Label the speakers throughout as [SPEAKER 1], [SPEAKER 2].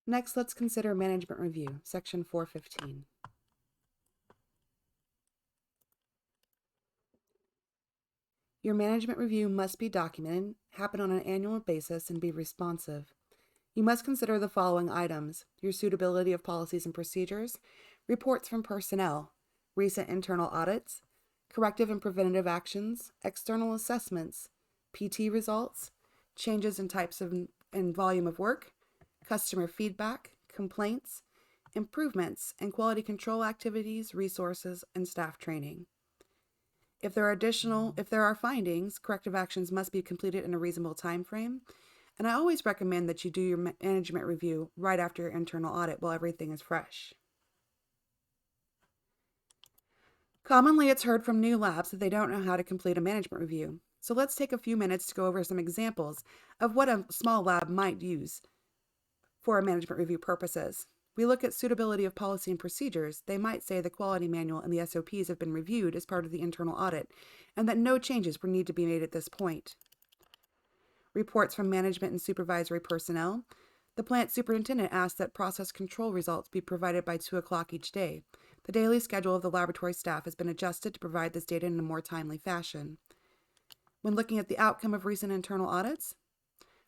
[SPEAKER 1] Next, let's consider management review, section 415. Your management review must be documented, happen on an annual basis, and be responsive. You must consider the following items: your suitability of policies and procedures, reports from personnel, recent internal audits, corrective and preventative actions, external assessments, PT results, changes in types of and volume of work, customer feedback, complaints, improvements, and quality control activities, resources, and staff training. If there are findings, corrective actions must be completed in a reasonable time frame. And I always recommend that you do your management review right after your internal audit while everything is fresh. Commonly, it's heard from new labs that they don't know how to complete a management review. So let's take a few minutes to go over some examples of what a small lab might use for management review purposes. We look at suitability of policy and procedures. They might say the quality manual and the SOPs have been reviewed as part of the internal audit and that no changes would need to be made at this point. Reports from management and supervisory personnel. The plant superintendent asked that process control results be provided by 2 o'clock each day. The daily schedule of the laboratory staff has been adjusted to provide this data in a more timely fashion. When looking at the outcome of recent internal audits,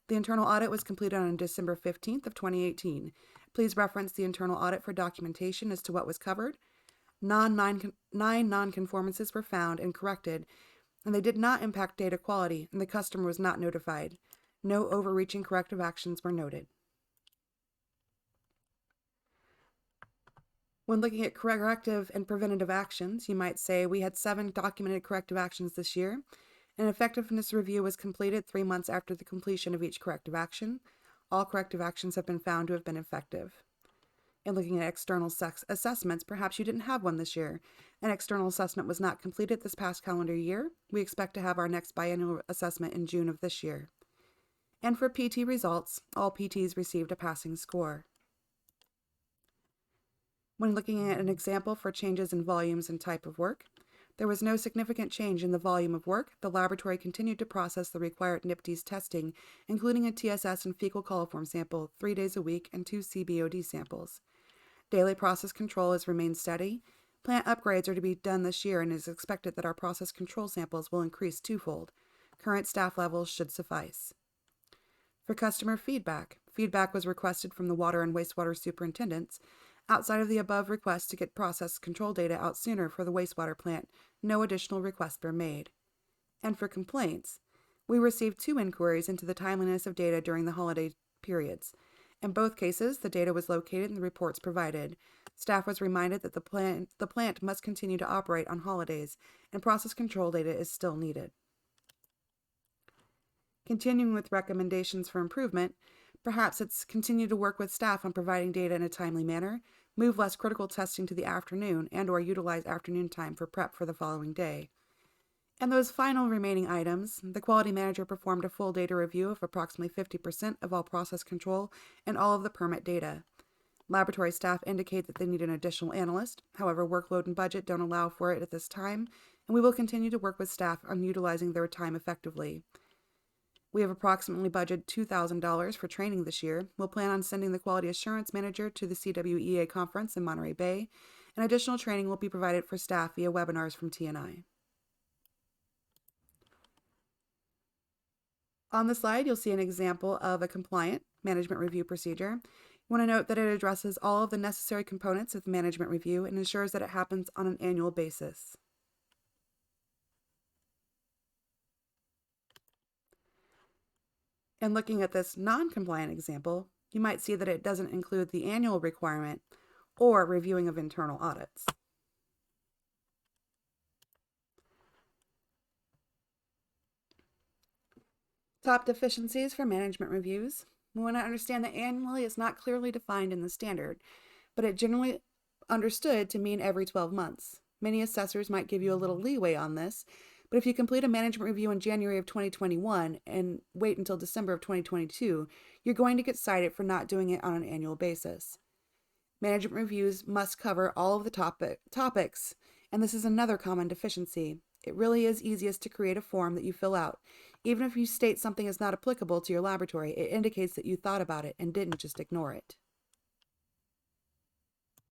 [SPEAKER 1] the internal audit was completed on December 15th of 2018. Please reference the internal audit for documentation as to what was covered. 9 non-conformances were found and corrected, and they did not impact data quality, and the customer was not notified. No overreaching corrective actions were noted. When looking at corrective and preventative actions, you might say we had 7 documented corrective actions this year. An effectiveness review was completed 3 months after the completion of each corrective action. All corrective actions have been found to have been effective. And looking at external assessments, perhaps you didn't have one this year. An external assessment was not completed this past calendar year. We expect to have our next biannual assessment in June of this year. And for PT results, all PTs received a passing score. When looking at an example for changes in volumes and type of work, there was no significant change in the volume of work. The laboratory continued to process the required NIPTs testing, including a TSS and fecal coliform sample 3 days a week and 2 CBOD samples. Daily process control has remained steady. Plant upgrades are to be done this year, and it is expected that our process control samples will increase twofold. Current staff levels should suffice. For customer feedback, feedback was requested from the water and wastewater superintendents. Outside of the above request to get process control data out sooner for the wastewater plant, no additional requests were made. And for complaints, we received 2 inquiries into the timeliness of data during the holiday periods. In both cases, the data was located and the reports provided. Staff was reminded that the plant must continue to operate on holidays, and process control data is still needed. Continuing with recommendations for improvement, perhaps it's continue to work with staff on providing data in a timely manner, move less critical testing to the afternoon, and or utilize afternoon time for prep for the following day. And those final remaining items, the quality manager performed a full data review of approximately 50% of all process control and all of the permit data. Laboratory staff indicate that they need an additional analyst. However, workload and budget don't allow for it at this time, and we will continue to work with staff on utilizing their time effectively. We have approximately budgeted $2,000 for training this year. We'll plan on sending the quality assurance manager to the CWEA conference in Monterey Bay, and additional training will be provided for staff via webinars from TNI. On the slide, you'll see an example of a compliant management review procedure. You want to note that it addresses all of the necessary components of the management review and ensures that it happens on an annual basis. And looking at this non-compliant example, you might see that it doesn't include the annual requirement or reviewing of internal audits. Top deficiencies for management reviews. We want to understand that annually is not clearly defined in the standard, but it generally understood to mean every 12 months. Many assessors might give you a little leeway on this, but if you complete a management review in January of 2021 and wait until December of 2022, you're going to get cited for not doing it on an annual basis. Management reviews must cover all of the topics, and this is another common deficiency. It really is easiest to create a form that you fill out. Even if you state something is not applicable to your laboratory, it indicates that you thought about it and didn't just ignore it.